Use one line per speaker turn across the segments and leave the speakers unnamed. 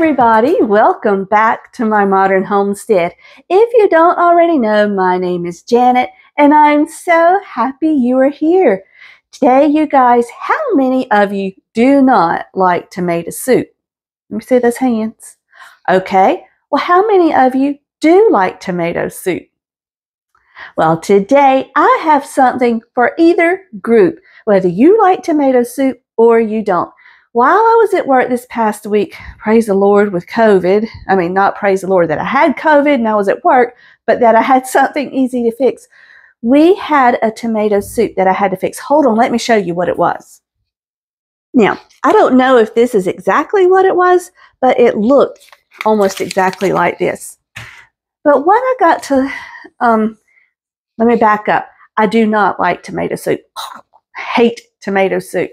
everybody, welcome back to my modern homestead. If you don't already know, my name is Janet and I'm so happy you are here. Today, you guys, how many of you do not like tomato soup? Let me see those hands. Okay, well, how many of you do like tomato soup? Well, today I have something for either group, whether you like tomato soup or you don't. While I was at work this past week, praise the Lord with COVID, I mean, not praise the Lord that I had COVID and I was at work, but that I had something easy to fix. We had a tomato soup that I had to fix. Hold on, let me show you what it was. Now, I don't know if this is exactly what it was, but it looked almost exactly like this. But when I got to, let me back up. I do not like tomato soup. Hate tomato soup.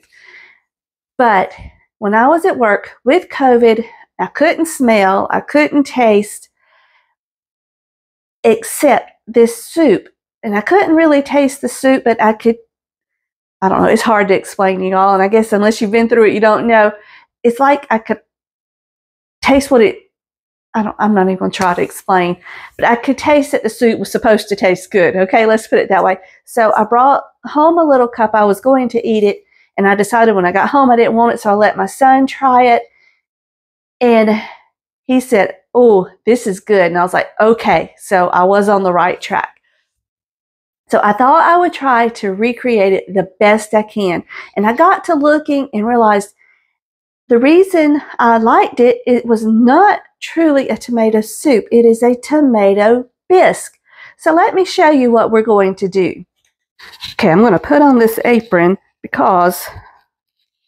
But when I was at work with COVID, I couldn't smell, I couldn't taste except this soup. And I couldn't really taste the soup, but I don't know, it's hard to explain to you all. And I guess unless you've been through it, you don't know. It's like I could taste what it, I'm not even going to try to explain, but I could taste that the soup was supposed to taste good. Okay, let's put it that way. So I brought home a little cup. I was going to eat it. And I decided when I got home I didn't want it, so I let my son try it. And he said, "Oh, this is good." And I was like, okay, so I was on the right track. So I thought I would try to recreate it the best I can. And I got to looking and realized the reason I liked it, it was not truly a tomato soup. It is a tomato bisque. So let me show you what we're going to do. Okay, I'm going to put on this apron because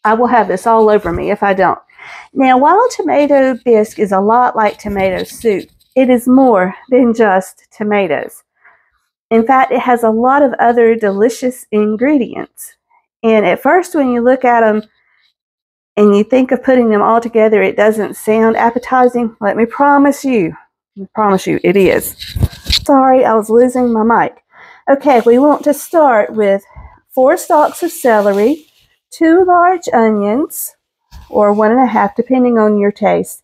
I will have this all over me if I don't. Now, while tomato bisque is a lot like tomato soup, it is more than just tomatoes. In fact, it has a lot of other delicious ingredients. And at first, when you look at them and you think of putting them all together, it doesn't sound appetizing. Let me promise you, it is. Sorry, I was losing my mic. Okay, we want to start with 4 stalks of celery, 2 large onions, or 1.5, depending on your taste.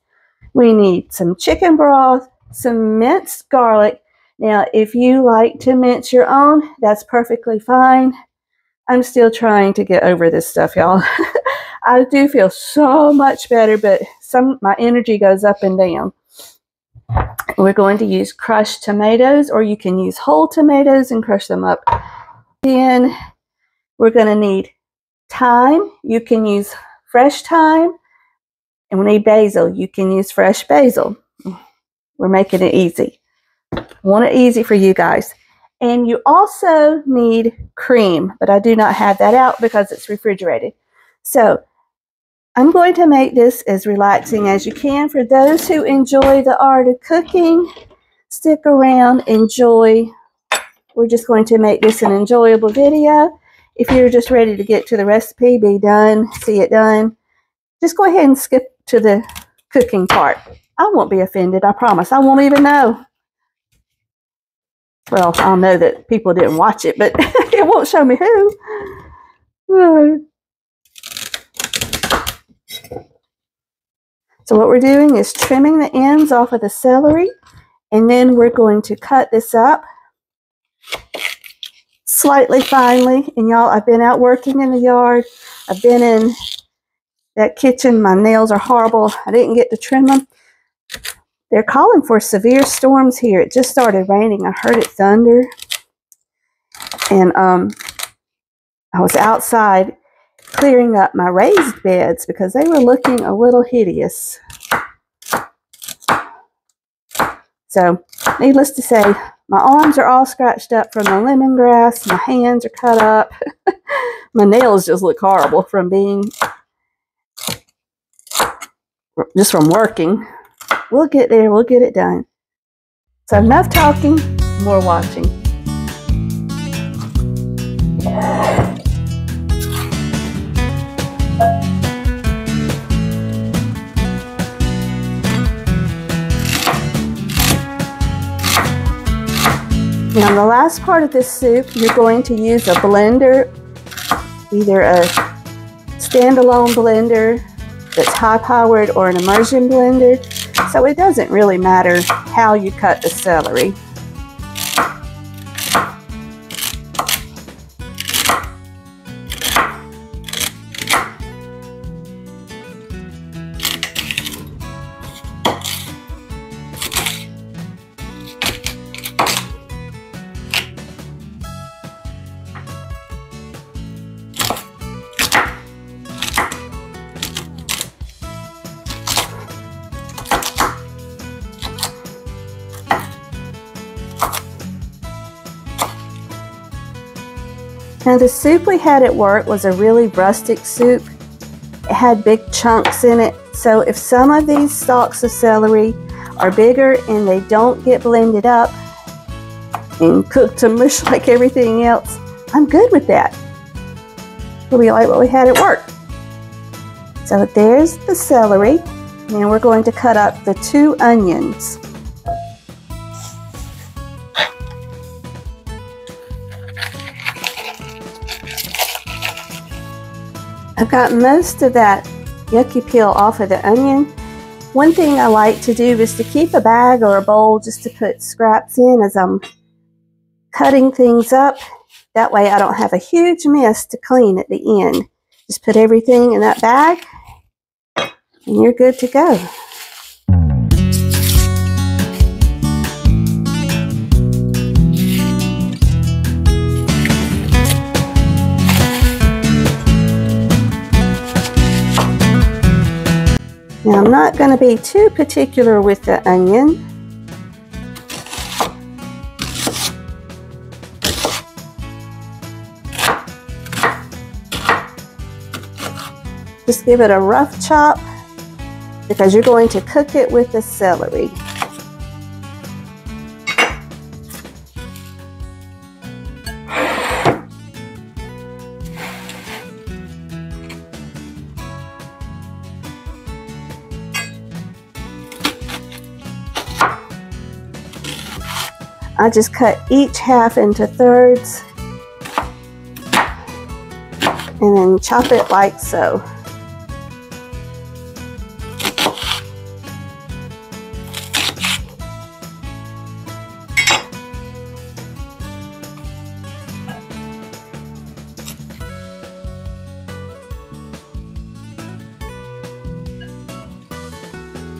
We need some chicken broth, some minced garlic. Now, if you like to mince your own, that's perfectly fine. I'm still trying to get over this stuff, y'all. I do feel so much better, but my energy goes up and down. We're going to use crushed tomatoes, or you can use whole tomatoes and crush them up. Then we're going to need thyme. You can use fresh thyme. And we need basil. You can use fresh basil. We're making it easy. Want it easy for you guys. And you also need cream, but I do not have that out because it's refrigerated. So I'm going to make this as relaxing as you can. For those who enjoy the art of cooking, stick around, enjoy. We're just going to make this an enjoyable video. If you're just ready to get to the recipe, be done, see it done, just go ahead and skip to the cooking part. I won't be offended, I promise. I won't even know. Well, I'll know that people didn't watch it, but it won't show me who. So what we're doing is trimming the ends off of the celery, and then we're going to cut this up slightly finely. And y'all, I've been out working in the yard. I've been in that kitchen. My nails are horrible. I didn't get to trim them. They're calling for severe storms here. It just started raining. I heard it thunder. And I was outside clearing up my raised beds because they were looking a little hideous. So, needless to say, my arms are all scratched up from the lemongrass. My hands are cut up. My nails just look horrible from from working. We'll get there. We'll get it done. So enough talking, more watching. Now, in the last part of this soup, you're going to use a blender, either a standalone blender that's high-powered or an immersion blender, so it doesn't really matter how you cut the celery. Now the soup we had at work was a really rustic soup. It had big chunks in it, so if some of these stalks of celery are bigger and they don't get blended up and cooked to mush like everything else, I'm good with that. It'll be like what we had at work. So there's the celery, and we're going to cut up the 2 onions. I've got most of that yucky peel off of the onion. One thing I like to do is to keep a bag or a bowl just to put scraps in as I'm cutting things up. That way I don't have a huge mess to clean at the end. Just put everything in that bag and you're good to go. Now I'm not going to be too particular with the onion. Just give it a rough chop because you're going to cook it with the celery. I just cut each half into thirds and then chop it like so.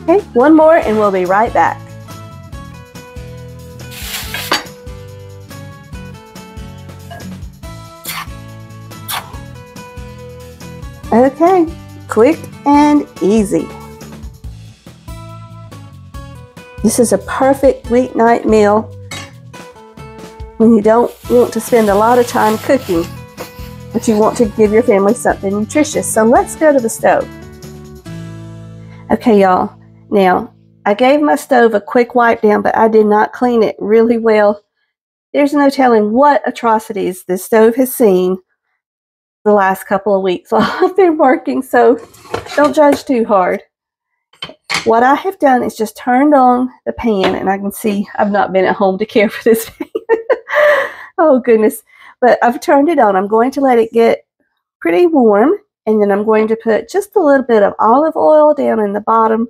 Okay, one more and we'll be right back. Okay, quick and easy. This is a perfect weeknight meal when you don't want to spend a lot of time cooking, but you want to give your family something nutritious. So let's go to the stove. Okay, y'all. Now, I gave my stove a quick wipe down, but I did not clean it really well. There's no telling what atrocities this stove has seen the last couple of weeks while I've been working, so don't judge too hard. What I have done is just turned on the pan, and I can see I've not been at home to care for this pan. Oh goodness. But I've turned it on. I'm going to let it get pretty warm, and then I'm going to put just a little bit of olive oil down in the bottom.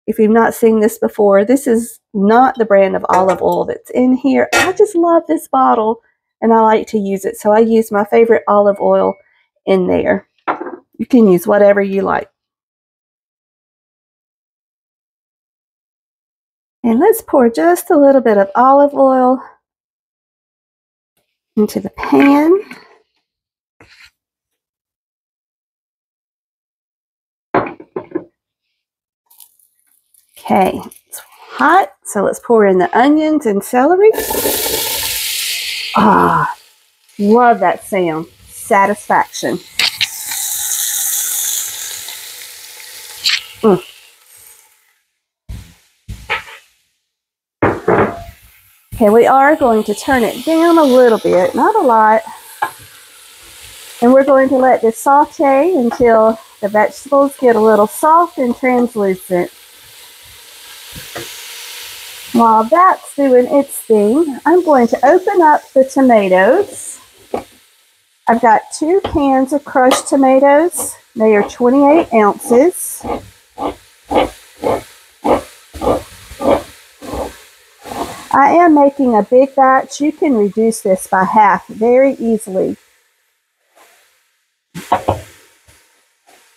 If you've not seen this before, this is not the brand of olive oil that's in here. I just love this bottle, and I like to use it, so I use my favorite olive oil in there. You can use whatever you like. And let's pour just a little bit of olive oil into the pan. Okay, it's hot, so let's pour in the onions and celery. Ah, love that sound. Satisfaction. Okay, we are going to turn it down a little bit, not a lot. And we're going to let this saute until the vegetables get a little soft and translucent. While that's doing its thing, I'm going to open up the tomatoes. I've got 2 cans of crushed tomatoes. They are 28 ounces. I am making a big batch. You can reduce this by half very easily.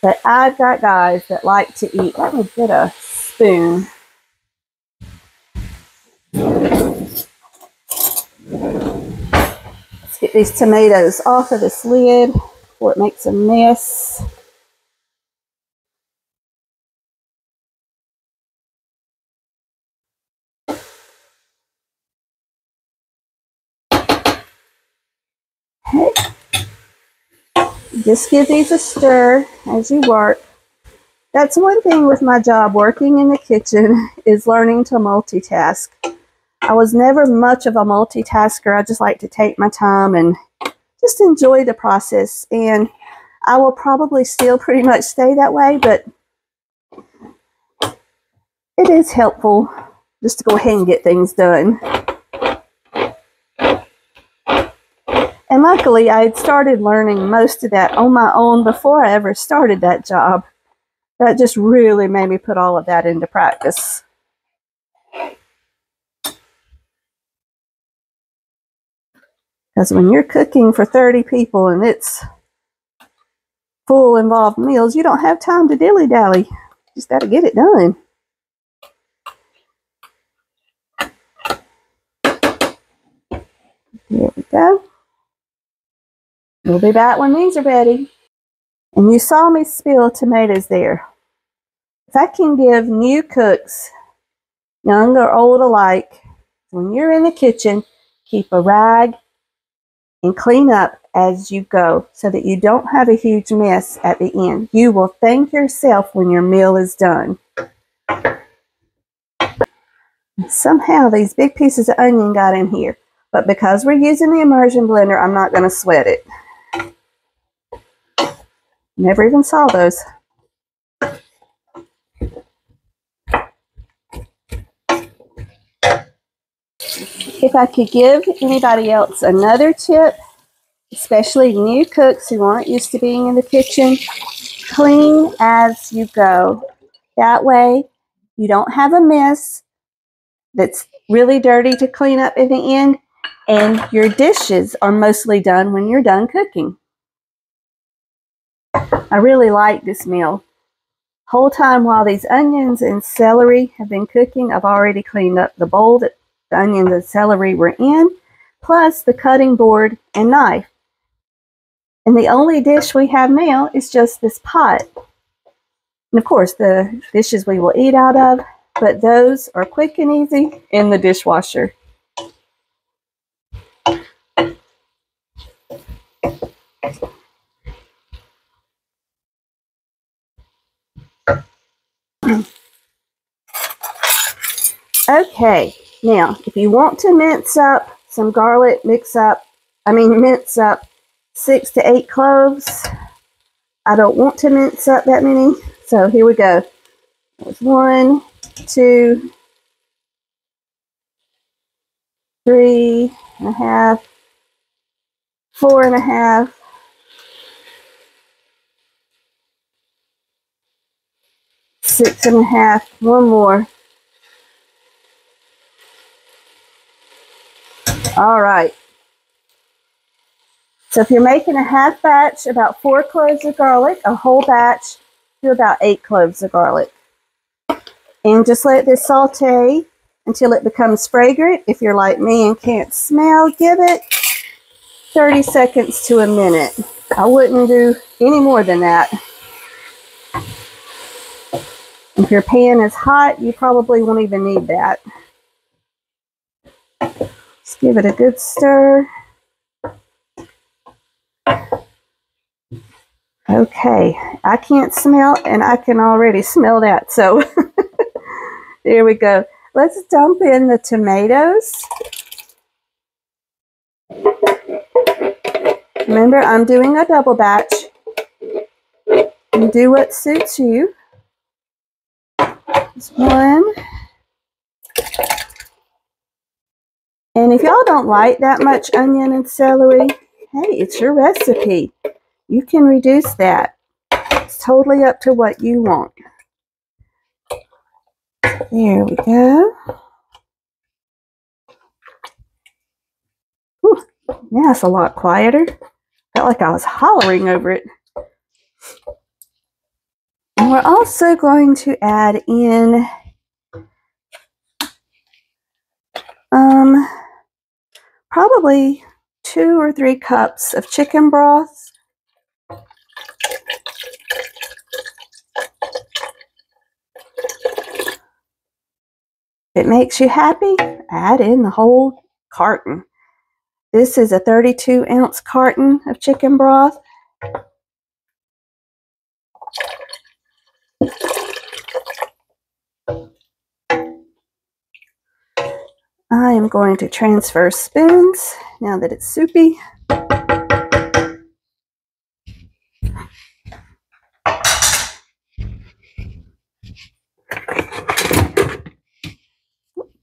But I've got guys that like to eat. Let me get a spoon. Let's get these tomatoes off of this lid before it makes a mess. Okay. Just give these a stir as you work. That's one thing with my job, working in the kitchen, is learning to multitask. I was never much of a multitasker. I just like to take my time and just enjoy the process. And I will probably still pretty much stay that way, but it is helpful just to go ahead and get things done. And luckily, I had started learning most of that on my own before I ever started that job. That just really made me put all of that into practice. Because when you're cooking for 30 people and it's full involved meals, you don't have time to dilly-dally. Just got to get it done. There we go. We'll be back when these are ready. And you saw me spill tomatoes there. If I can give new cooks, young or old alike, when you're in the kitchen, keep a rag and clean up as you go so that you don't have a huge mess at the end. You will thank yourself when your meal is done. Somehow these big pieces of onion got in here, but because we're using the immersion blender, I'm not going to sweat it. Never even saw those. If I could give anybody else another tip, especially new cooks who aren't used to being in the kitchen, clean as you go. That way, you don't have a mess that's really dirty to clean up in the end, and your dishes are mostly done when you're done cooking. I really like this meal. Whole time while these onions and celery have been cooking, I've already cleaned up the bowl that the onions and celery were in, plus the cutting board and knife. And the only dish we have now is just this pot. And of course, the dishes we will eat out of, but those are quick and easy in the dishwasher. Okay, now if you want to mince up some garlic, mince up 6 to 8 cloves. I don't want to mince up that many, so here we go. There's 1, 2, 3.5, 4.5, 6.5, one more. All right. So if you're making a half batch, about 4 cloves of garlic, a whole batch, do about 8 cloves of garlic. And just let this saute until it becomes fragrant. If you're like me and can't smell, give it 30 seconds to a minute. I wouldn't do any more than that. If your pan is hot, you probably won't even need that. Just give it a good stir. Okay, I can't smell, and I can already smell that, so there we go. Let's dump in the tomatoes. Remember, I'm doing a double batch. You do what suits you. Just 1. And if y'all don't like that much onion and celery, hey, it's your recipe. You can reduce that. It's totally up to what you want. There we go. Whew. Now it's a lot quieter. Felt like I was hollering over it. And we're also going to add in probably 2 or 3 cups of chicken broth. If it makes you happy, add in the whole carton. This is a 32-ounce carton of chicken broth. I am going to transfer spoons now that it's soupy.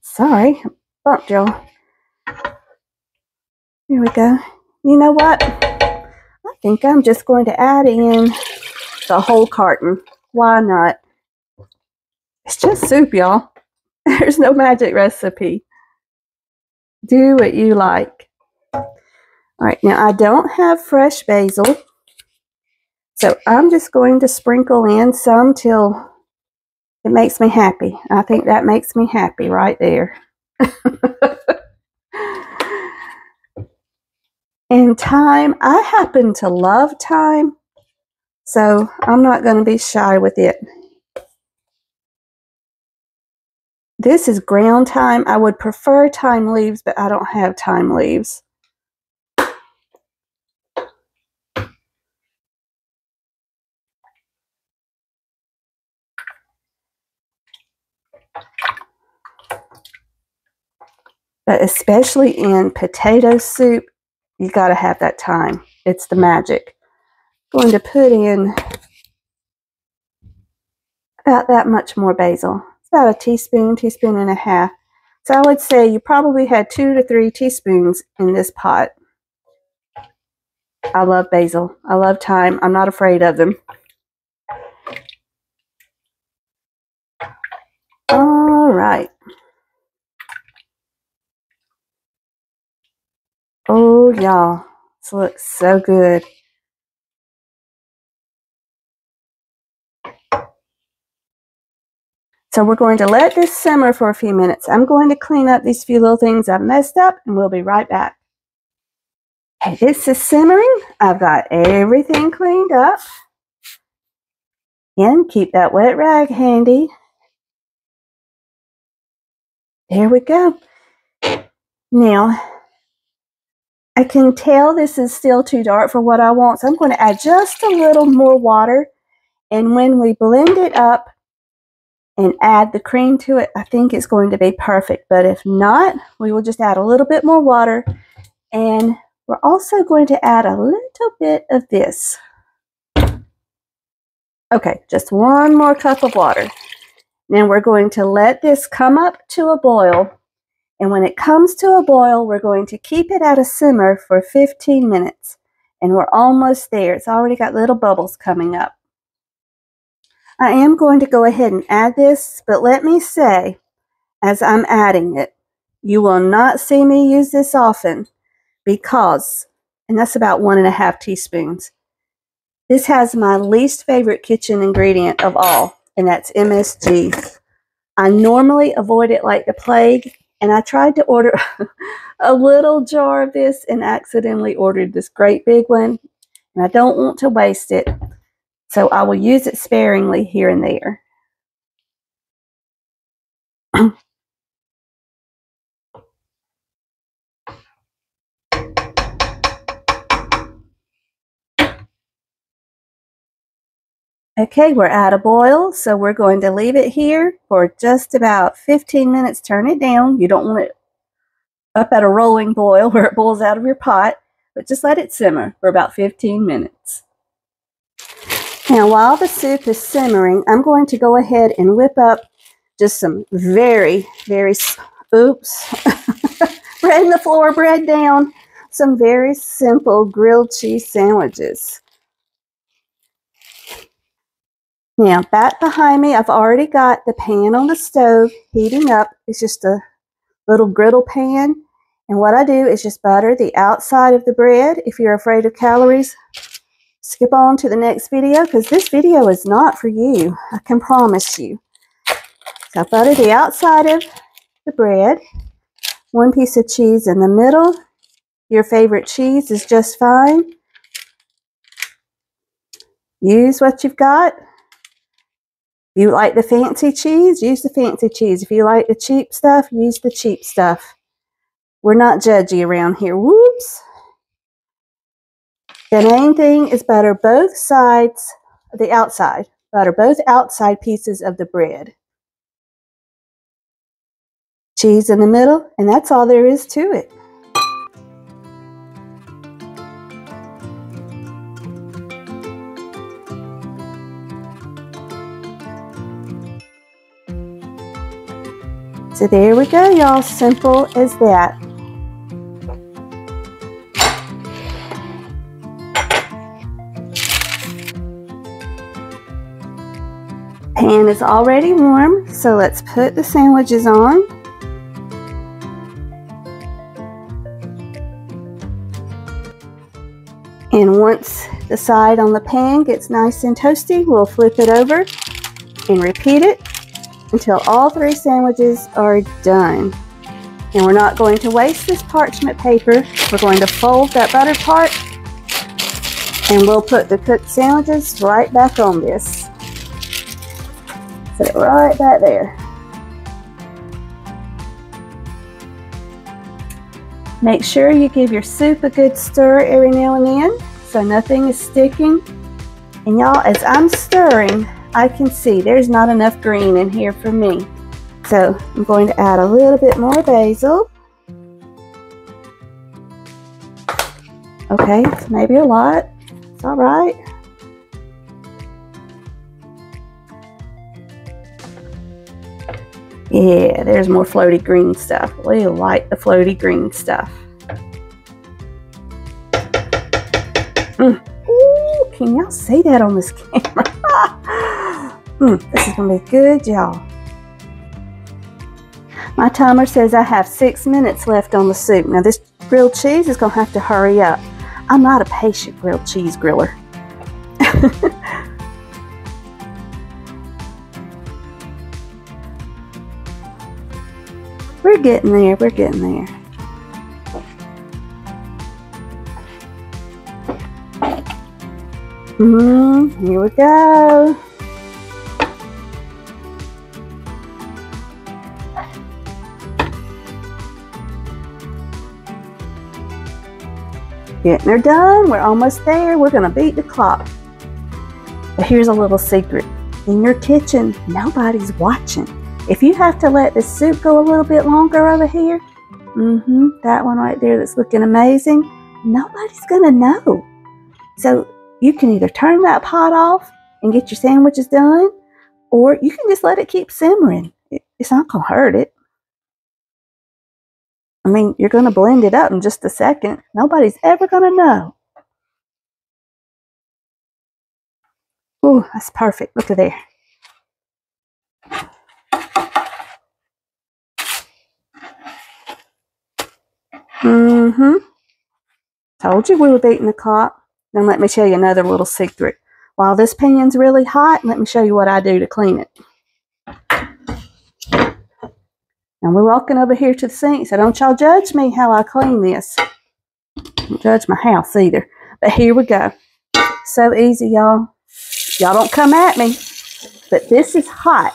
Sorry, bumped y'all. Here we go. You know what? I think I'm just going to add in the whole carton. Why not? It's just soup, y'all. There's no magic recipe. Do what you like. All right, now I don't have fresh basil, so I'm just going to sprinkle in some till it makes me happy. I think that makes me happy right there. And thyme, I happen to love thyme, so I'm not going to be shy with it. This is ground thyme. I would prefer thyme leaves, but I don't have thyme leaves. But especially in potato soup, you got to have that thyme. It's the magic. I'm going to put in about that much more basil. It's about a teaspoon, teaspoon and a half. So I would say you probably had 2 to 3 teaspoons in this pot. I love basil. I love thyme. I'm not afraid of them. All right. Oh, y'all, this looks so good. So we're going to let this simmer for a few minutes. I'm going to clean up these few little things I've messed up, and we'll be right back. Okay, this is simmering. I've got everything cleaned up. And keep that wet rag handy. There we go. Now, I can tell this is still too dark for what I want, so I'm going to add just a little more water. And when we blend it up and add the cream to it, I think it's going to be perfect. But if not, we will just add a little bit more water. And we're also going to add a little bit of this. Okay, just 1 more cup of water. Now we're going to let this come up to a boil. And when it comes to a boil, we're going to keep it at a simmer for 15 minutes. And we're almost there. It's already got little bubbles coming up. I am going to go ahead and add this, but let me say, as I'm adding it, you will not see me use this often because, and that's about 1.5 teaspoons. This has my least favorite kitchen ingredient of all, and that's MSG. I normally avoid it like the plague, and I tried to order a little jar of this and accidentally ordered this great big one, and I don't want to waste it, so I will use it sparingly here and there. Okay, we're at a boil, so we're going to leave it here for just about 15 minutes. Turn it down. You don't want it up at a rolling boil where it boils out of your pot, but just let it simmer for about 15 minutes. Now, while the soup is simmering, I'm going to go ahead and whip up just some very, oops, bread on the floor, bread down, some very simple grilled cheese sandwiches. Now, back behind me, I've already got the pan on the stove heating up. It's just a little griddle pan. And what I do is just butter the outside of the bread. If you're afraid of calories, skip on to the next video, because this video is not for you. I can promise you. So I butter the outside of the bread. 1 piece of cheese in the middle. Your favorite cheese is just fine. Use what you've got. If you like the fancy cheese, use the fancy cheese. If you like the cheap stuff, use the cheap stuff. We're not judgy around here. Whoops. The main thing is butter both sides of the outside. Butter both outside pieces of the bread. Cheese in the middle, and that's all there is to it. So there we go, y'all. Simple as that. Pan is already warm, so let's put the sandwiches on. And once the side on the pan gets nice and toasty, we'll flip it over and repeat it until all 3 sandwiches are done. And we're not going to waste this parchment paper. We're going to fold that butter part, and we'll put the cooked sandwiches right back on this. Put it right back there. Make sure you give your soup a good stir every now and then so nothing is sticking. And y'all, as I'm stirring, I can see there's not enough green in here for me. So I'm going to add a little bit more basil. Okay, it's maybe a lot. It's all right. Yeah, there's more floaty green stuff. We like the floaty green stuff. Ooh, can y'all see that on this camera? This is going to be good, y'all. My timer says I have 6 minutes left on the soup. Now this grilled cheese is going to have to hurry up. I'm not a patient grilled cheese griller. We're getting there, we're getting there. Here we go. Getting her done. We're almost there. We're going to beat the clock. But here's a little secret. In your kitchen, nobody's watching. If you have to let the soup go a little bit longer over here, that one right there that's looking amazing, nobody's going to know. So you can either turn that pot off and get your sandwiches done, or you can just let it keep simmering. It's not going to hurt it. I mean, you're going to blend it up in just a second. Nobody's ever going to know. Ooh, that's perfect. Look at there. Told you we were beating the clock. Now let me tell you another little secret. While this pan's really hot, let me show you what I do to clean it. Now we're walking over here to the sink, so don't y'all judge me how I clean this. Don't judge my house either. But here we go. So easy, y'all. Y'all don't come at me. But this is hot.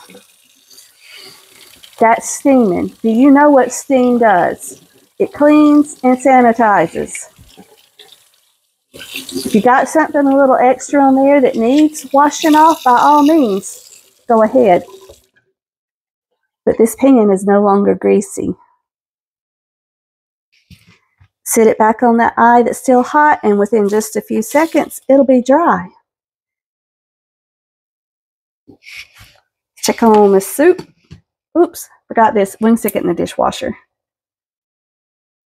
That's steaming. Do you know what steam does? It cleans and sanitizes. If you got something a little extra on there that needs washing off, by all means, go ahead. But this pan is no longer greasy. Sit it back on that eye that's still hot, and within just a few seconds, it'll be dry. Check on the soup. Oops, forgot this. We can stick it in the dishwasher.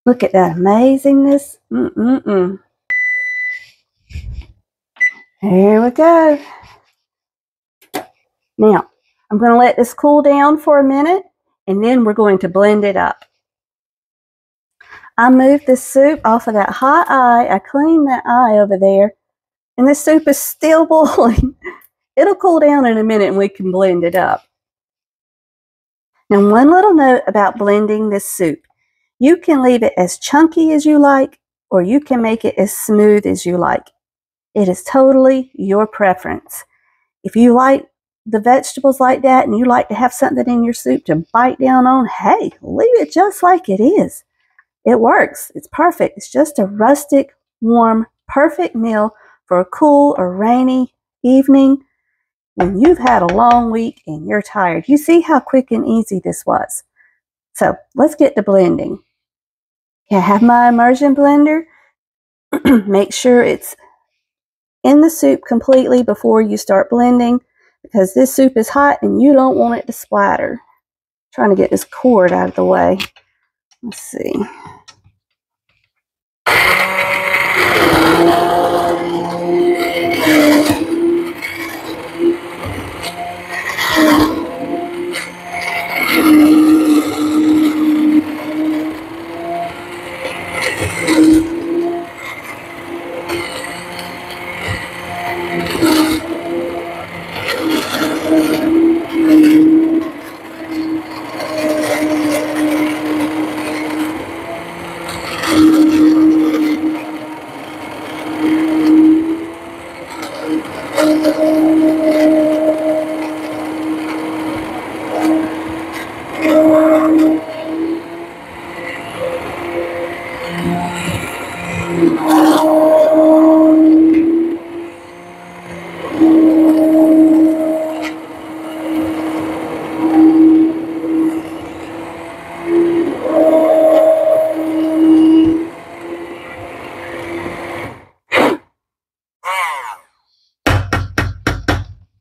Look at that amazingness. Here we go. Now, I'm going to let this cool down for a minute, and then we're going to blend it up. I moved the soup off of that hot eye. I cleaned that eye over there, and this soup is still boiling. It'll cool down in a minute and we can blend it up. Now, one little note about blending this soup. You can leave it as chunky as you like, or you can make it as smooth as you like. It is totally your preference. If you like the vegetables like that and you like to have something in your soup to bite down on, hey, leave it just like it is. It works. It's perfect. It's just a rustic, warm, perfect meal for a cool or rainy evening when you've had a long week and you're tired. You see how quick and easy this was. So let's get to blending. Okay, I have my immersion blender. Make sure it's in the soup completely before you start blending, because this soup is hot and you don't want it to splatter. I'm trying to get this cord out of the way. Let's see.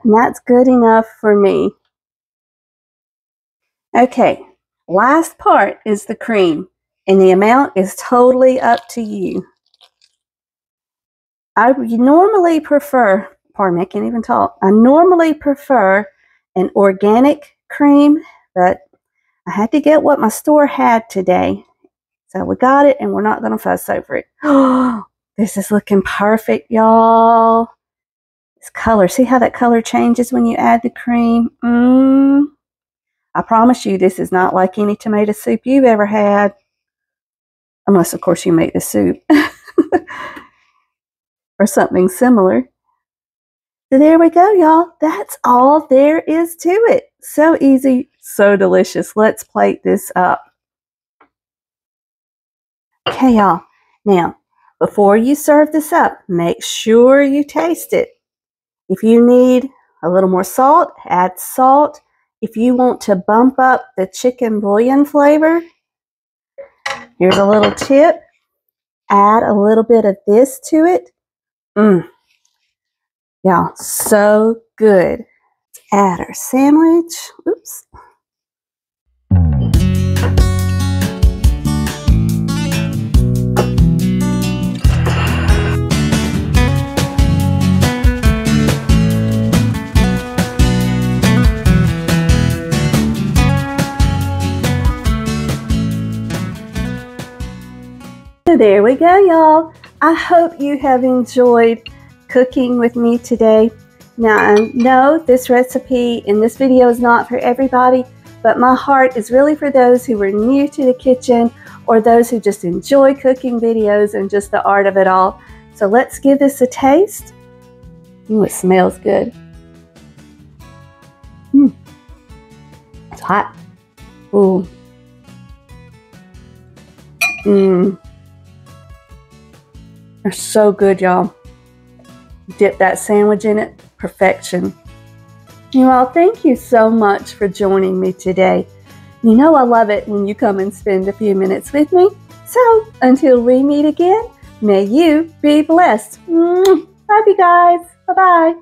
And that's good enough for me. Okay, last part is the cream, and the amount is totally up to you. I normally prefer, pardon me, I can't even talk. I normally prefer an organic cream, but I had to get what my store had today. So we got it, and we're not going to fuss over it. Oh, this is looking perfect, y'all. This color, see how that color changes when you add the cream? I promise you, this is not like any tomato soup you've ever had. Unless, of course, you make the soup. Or something similar. So there we go, y'all. That's all there is to it. So easy, so delicious. Let's plate this up. Okay, y'all. Now, before you serve this up, make sure you taste it. If you need a little more salt, add salt. If you want to bump up the chicken bouillon flavor, here's a little tip. Add a little bit of this to it. Y'all, so good. Let's add our sandwich. Oops. So there we go, y'all. I hope you have enjoyed cooking with me today. Now, I know this recipe in this video is not for everybody, but my heart is really for those who are new to the kitchen or those who just enjoy cooking videos and just the art of it all. So let's give this a taste. Ooh, it smells good. It's hot. Ooh. They're so good, y'all. Dip that sandwich in it. Perfection. You all, thank you so much for joining me today. You know I love it when you come and spend a few minutes with me. So, until we meet again, may you be blessed. Love you guys. Bye-bye.